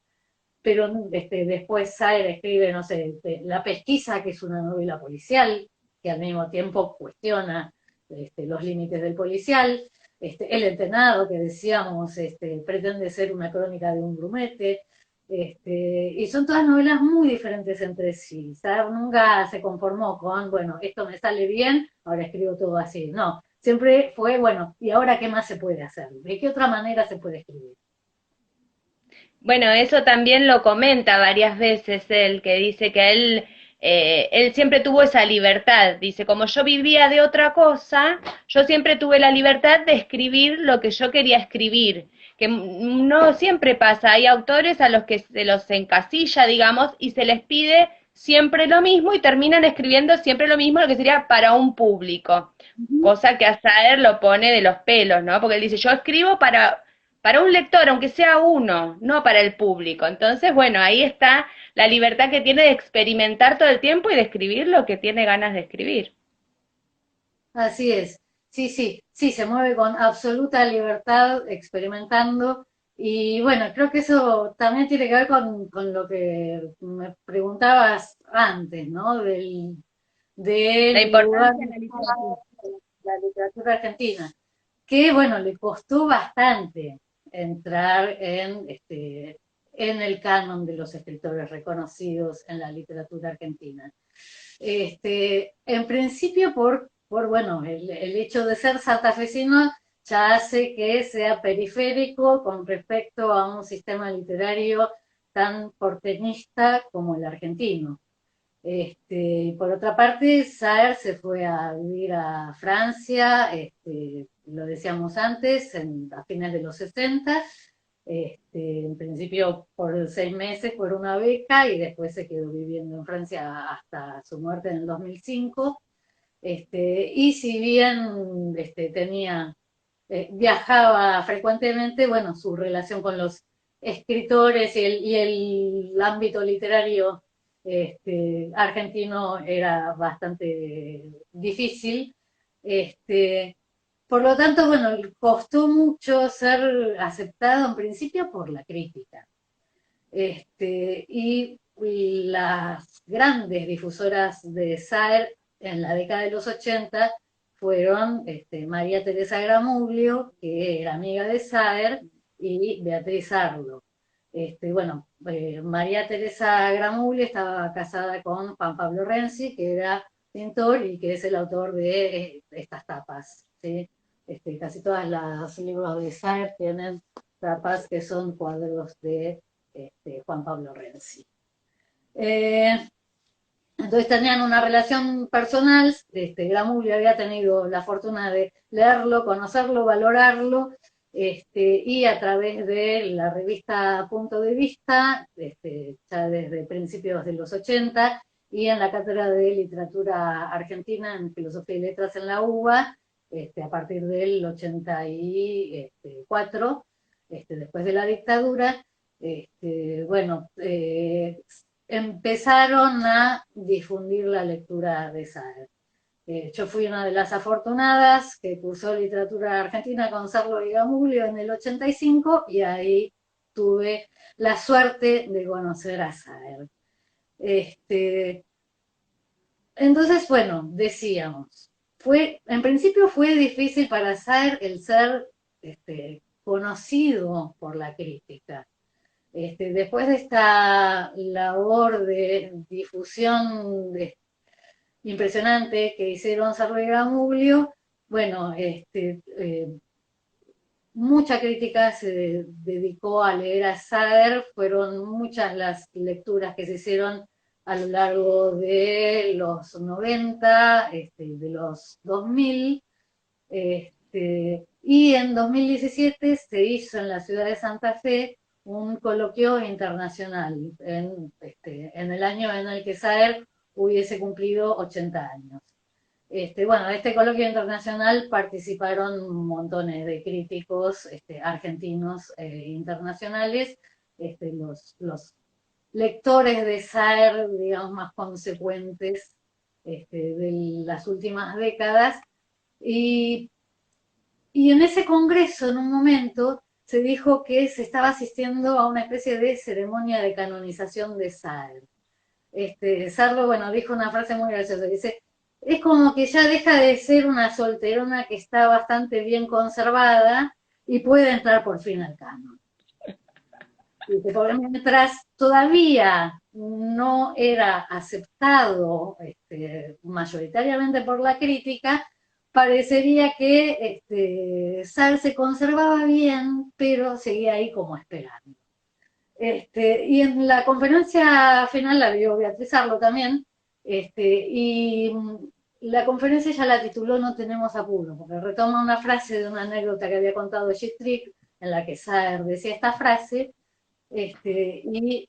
pero después Saer escribe, no sé, La pesquisa, que es una novela policial, que al mismo tiempo cuestiona los límites del policial. El entrenado, que decíamos, pretende ser una crónica de un grumete. Y son todas novelas muy diferentes entre sí. Sartre nunca se conformó con, bueno, esto me sale bien, ahora escribo todo así. No, siempre fue, bueno, ¿y ahora qué más se puede hacer? ¿De qué otra manera se puede escribir? Bueno, eso también lo comenta varias veces él, que dice que él siempre tuvo esa libertad. Dice, como yo vivía de otra cosa, yo siempre tuve la libertad de escribir lo que yo quería escribir. Que no siempre pasa, hay autores a los que se los encasilla, digamos, y se les pide siempre lo mismo y terminan escribiendo siempre lo mismo, lo que sería para un público. Ujú. Cosa que a Saer lo pone de los pelos, ¿no? Porque él dice, yo escribo para un lector, aunque sea uno, no para el público. Entonces, bueno, ahí está la libertad que tiene de experimentar todo el tiempo y de escribir lo que tiene ganas de escribir. Así es. Sí, sí, sí, se mueve con absoluta libertad, experimentando. Y bueno, creo que eso también tiene que ver con lo que me preguntabas antes, ¿no? La Del lugar importancia de la literatura. de la literatura argentina, que bueno, le costó bastante entrar en el canon de los escritores reconocidos en la literatura argentina. En principio por bueno, el hecho de ser santafesino ya hace que sea periférico con respecto a un sistema literario tan porteñista como el argentino. Por otra parte, Saer se fue a vivir a Francia, lo decíamos antes, a fines de los 60, en principio por 6 meses por una beca y después se quedó viviendo en Francia hasta su muerte en el 2005. Y si bien viajaba frecuentemente, bueno, su relación con los escritores y el ámbito literario argentino era bastante difícil. Este, por lo tanto, bueno, costó mucho ser aceptado en principio por la crítica. Y las grandes difusoras de Saer en la década de los 80 fueron María Teresa Gramuglio, que era amiga de Saer, y Beatriz Arlo. Bueno, María Teresa Gramuglio estaba casada con Juan Pablo Renzi, que era pintor y que es el autor de estas tapas. ¿Sí? Casi todos los libros de Saer tienen tapas que son cuadros de Juan Pablo Renzi. Eh, entonces tenían una relación personal, Gramulio había tenido la fortuna de leerlo, conocerlo, valorarlo, y a través de la revista Punto de Vista, ya desde principios de los 80, y en la Cátedra de Literatura Argentina en Filosofía y Letras en la UBA, a partir del 84, después de la dictadura, bueno, empezaron a difundir la lectura de Saer. Yo fui una de las afortunadas que cursó literatura argentina con Sarlo y Gamulio en el 85 y ahí tuve la suerte de conocer a Saer. Este, entonces, bueno, decíamos, en principio fue difícil para Saer el ser conocido por la crítica. Después de esta labor de difusión impresionante que hicieron Sarlo y Gamuglio, bueno, mucha crítica se dedicó a leer a Saer, fueron muchas las lecturas que se hicieron a lo largo de los 90, de los 2000, y en 2017 se hizo en la ciudad de Santa Fe un coloquio internacional en el año en el que Saer hubiese cumplido 80 años. Bueno, este coloquio internacional participaron montones de críticos argentinos e internacionales, los lectores de Saer, digamos, más consecuentes de las últimas décadas. Y en ese congreso, en un momento, se dijo que se estaba asistiendo a una especie de ceremonia de canonización de Saer. Sarlo, bueno, dijo una frase muy graciosa, dice, es como que ya deja de ser una solterona que está bastante bien conservada y puede entrar por fin al canon. y que mientras todavía no era aceptado mayoritariamente por la crítica, parecería que Sartre se conservaba bien, pero seguía ahí como esperando. Y en la conferencia final la vio Beatriz Arlo también, y la conferencia ya la tituló No tenemos apuro, porque retoma una frase de una anécdota que había contado Trick, en la que Saer decía esta frase, y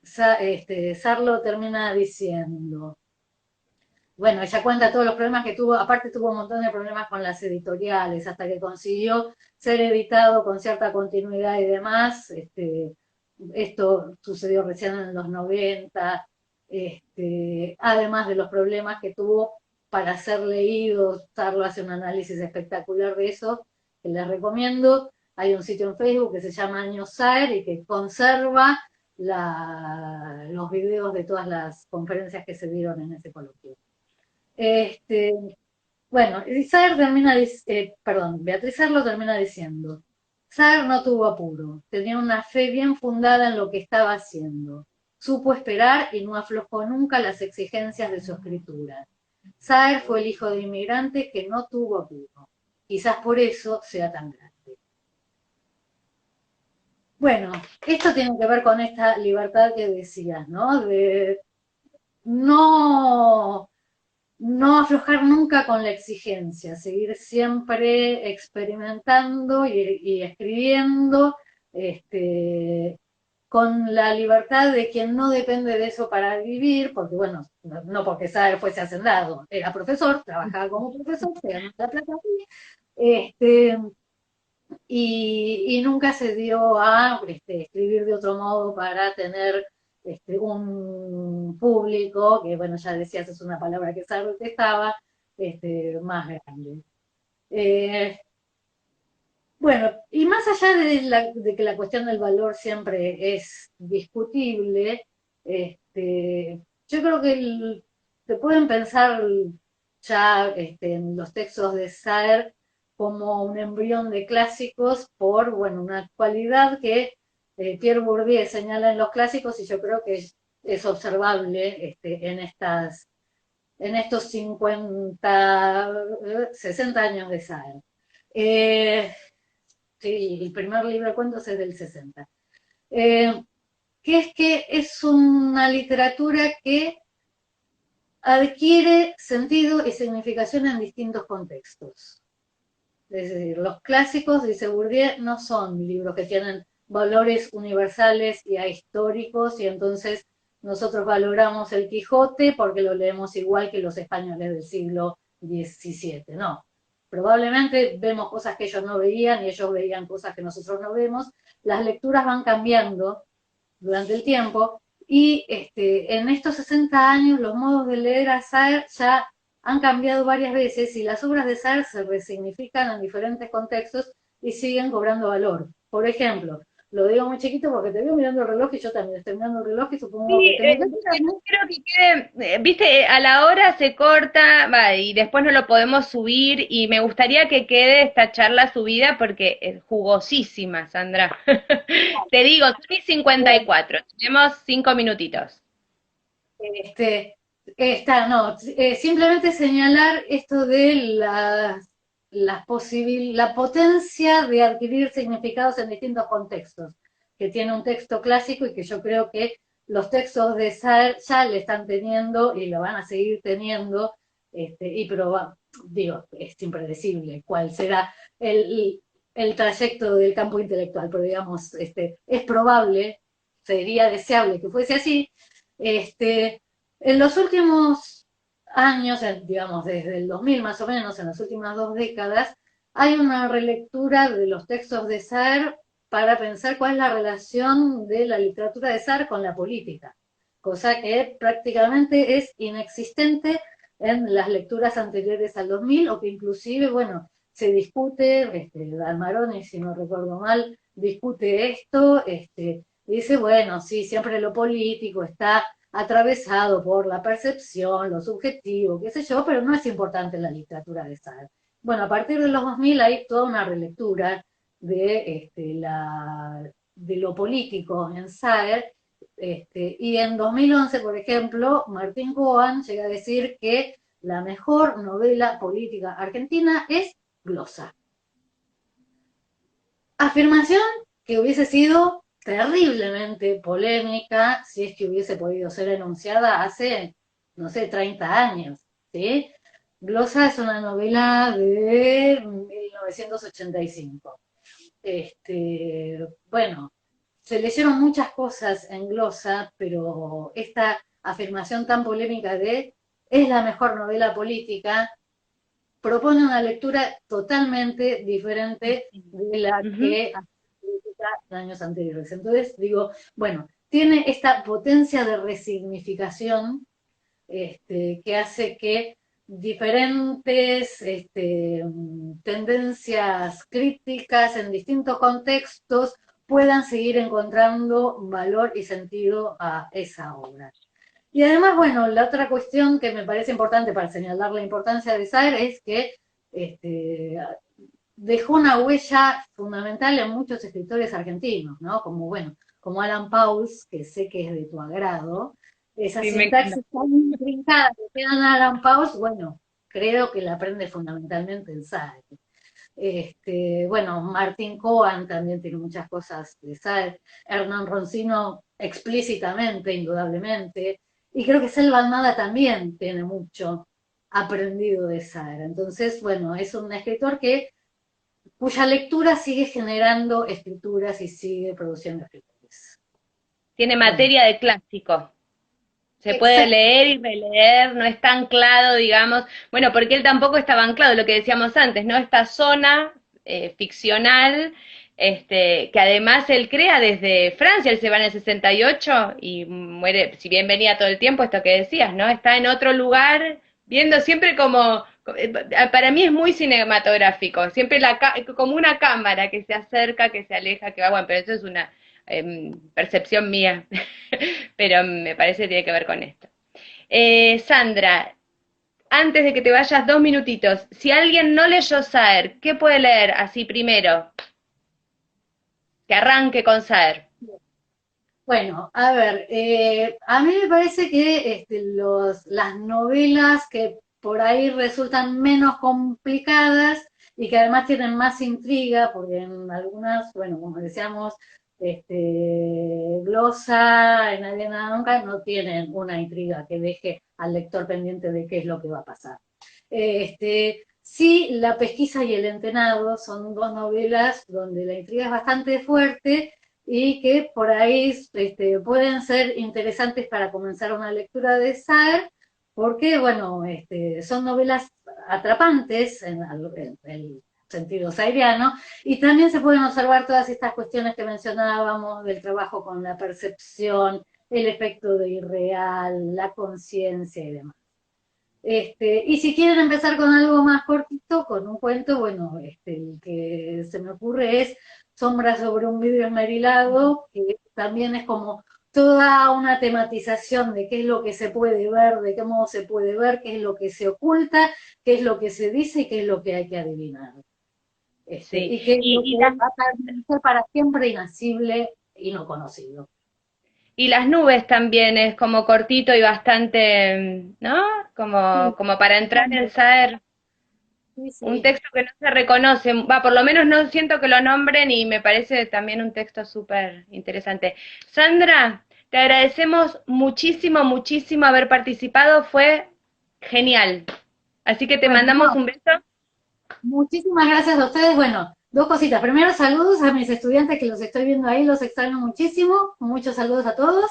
Sarlo termina diciendo, bueno, ella cuenta todos los problemas que tuvo, aparte tuvo un montón de problemas con las editoriales, hasta que consiguió ser editado con cierta continuidad y demás. Esto sucedió recién en los 90, además de los problemas que tuvo para ser leído. Sarlo hace un análisis espectacular de eso, que les recomiendo. Hay un sitio en Facebook que se llama Años Saer y que conserva los videos de todas las conferencias que se dieron en ese coloquio. Este, bueno, Beatriz Arlo termina diciendo, Saer no tuvo apuro, tenía una fe bien fundada en lo que estaba haciendo, supo esperar y no aflojó nunca las exigencias de su escritura. Saer fue el hijo de inmigrante que no tuvo apuro, quizás por eso sea tan grande. Bueno, esto tiene que ver con esta libertad que decías, ¿no? De no aflojar nunca con la exigencia, seguir siempre experimentando y escribiendo, con la libertad de quien no depende de eso para vivir, porque bueno, no porque Saer fuese hacendado, era profesor, trabajaba como profesor, se ganó la plata así, y nunca se dio a escribir de otro modo para tener un público, que bueno, ya decías, es una palabra que Sartre detestaba, más grande. Bueno, y más allá de que la cuestión del valor siempre es discutible, yo creo que se pueden pensar ya en los textos de Saer como un embrión de clásicos por, bueno, una cualidad que Pierre Bourdieu señala en los clásicos y yo creo que es observable en estos 50, 60 años de Saer. Sí, el primer libro de cuentos es del 60. Que es que es una literatura que adquiere sentido y significación en distintos contextos. Es decir, los clásicos, dice Bourdieu, no son libros que tienen valores universales y ahistóricos, y entonces nosotros valoramos el Quijote porque lo leemos igual que los españoles del siglo XVII. No, probablemente vemos cosas que ellos no veían y ellos veían cosas que nosotros no vemos. Las lecturas van cambiando durante el tiempo y en estos 60 años los modos de leer a Saer ya han cambiado varias veces y las obras de Saer se resignifican en diferentes contextos y siguen cobrando valor. Por ejemplo, lo digo muy chiquito porque te veo mirando el reloj y yo también estoy mirando el reloj y supongo Sí, que tengo que no quiero que quede, viste, a la hora se corta, va, y después no lo podemos subir, y me gustaría que quede esta charla subida porque es jugosísima, Sandra. Te digo, son y 54, tenemos 5 minutitos. No, simplemente señalar esto de la potencia de adquirir significados en distintos contextos, que tiene un texto clásico y que yo creo que los textos de Saer ya le están teniendo y lo van a seguir teniendo, digo, es impredecible cuál será el trayecto del campo intelectual, pero digamos, es probable, sería deseable que fuese así, en los últimos años, digamos desde el 2000 más o menos, en las últimas 2 décadas, hay una relectura de los textos de Saer para pensar cuál es la relación de la literatura de Saer con la política, cosa que prácticamente es inexistente en las lecturas anteriores al 2000, o que inclusive, bueno, se discute, Dalmaroni, si no recuerdo mal, discute esto, dice, bueno, sí, siempre lo político está atravesado por la percepción, lo subjetivo, qué sé yo, pero no es importante la literatura de Saer. Bueno, a partir de los 2000 hay toda una relectura de de lo político en Saer, y en 2011, por ejemplo, Martín Coan llega a decir que la mejor novela política argentina es Glosa. Afirmación que hubiese sido terriblemente polémica si es que hubiese podido ser enunciada hace, no sé, 30 años, ¿sí? Glosa es una novela de 1985. Bueno, se leyeron muchas cosas en Glosa, pero esta afirmación tan polémica de es la mejor novela política propone una lectura totalmente diferente de la que en años anteriores. Entonces digo, bueno, tiene esta potencia de resignificación que hace que diferentes tendencias críticas en distintos contextos puedan seguir encontrando valor y sentido a esa obra. Y además, bueno, la otra cuestión que me parece importante para señalar la importancia de Saer es que dejó una huella fundamental en muchos escritores argentinos, ¿no? Como, bueno, como Alan Pauls, que sé que es de tu agrado, esa Sí, me encanta. sintaxis tan intrincada que tiene Alan Pauls, bueno, creo que la aprende fundamentalmente en Saer. Bueno, Martín Coan también tiene muchas cosas de Saer, Hernán Roncino explícitamente, indudablemente, y creo que Selva Almada también tiene mucho aprendido de Saer. Entonces, bueno, es un escritor cuya lectura sigue generando escrituras y sigue produciendo escritores. Tiene Bueno, materia de clásico. Se puede exacto. leer y releer, no está anclado, digamos, bueno, porque él tampoco estaba anclado, lo que decíamos antes, ¿no? Esta zona ficcional, que además él crea desde Francia, él se va en el 68 y muere, si bien venía todo el tiempo, esto que decías, ¿no? Está en otro lugar, viendo siempre como, para mí es muy cinematográfico, siempre como una cámara que se acerca, que se aleja, que va, bueno, pero eso es una percepción mía, pero me parece que tiene que ver con esto. Sandra, antes de que te vayas 2 minutitos, si alguien no leyó Saer, ¿qué puede leer así primero? Que arranque con Saer. Bueno, a ver, a mí me parece que las novelas que por ahí resultan menos complicadas y que además tienen más intriga, porque en algunas, bueno, como decíamos, Glosa, en Nadie Nada Nunca, no tienen una intriga que deje al lector pendiente de qué es lo que va a pasar. Sí, La Pesquisa y el Entenado son dos novelas donde la intriga es bastante fuerte y que por ahí pueden ser interesantes para comenzar una lectura de Saer, porque, bueno, son novelas atrapantes en el sentido sairiano, y también se pueden observar todas estas cuestiones que mencionábamos del trabajo con la percepción, el efecto de irreal, la conciencia y demás. Y si quieren empezar con algo más cortito, con un cuento, bueno, el que se me ocurre es Sombra sobre un vidrio esmerilado, que también es como toda una tematización de qué es lo que se puede ver, de qué modo se puede ver, qué es lo que se oculta, qué es lo que se dice y qué es lo que hay que adivinar. Sí, Y qué es lo y, que y, va las, a permanecer para siempre inacible y no conocido. y las nubes también es como cortito y bastante, ¿no? Sí, Como para entrar en Saer. sí, Un sí. texto que no se reconoce, va, por lo menos no siento que lo nombren y me parece también un texto súper interesante. Sandra, te agradecemos muchísimo, muchísimo haber participado, fue genial. Así que te Bueno, mandamos no, un beso. muchísimas gracias a ustedes. Bueno, dos cositas. Primero, saludos a mis estudiantes que los estoy viendo ahí, los extraño muchísimo. Muchos saludos a todos.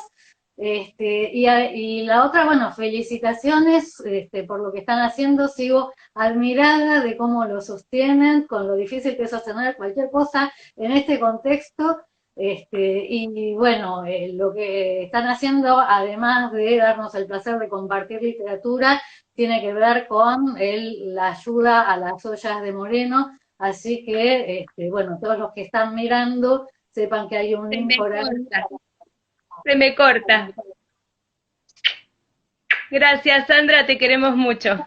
Y la otra, bueno, felicitaciones por lo que están haciendo. Sigo admirada de cómo lo sostienen, con lo difícil que es sostener cualquier cosa en este contexto. Y bueno, lo que están haciendo, además de darnos el placer de compartir literatura, tiene que ver con la ayuda a las ollas de Moreno, así que, bueno, todos los que están mirando, sepan que hay un Se link me por ahí. corta, se me corta. Gracias, Sandra, te queremos mucho.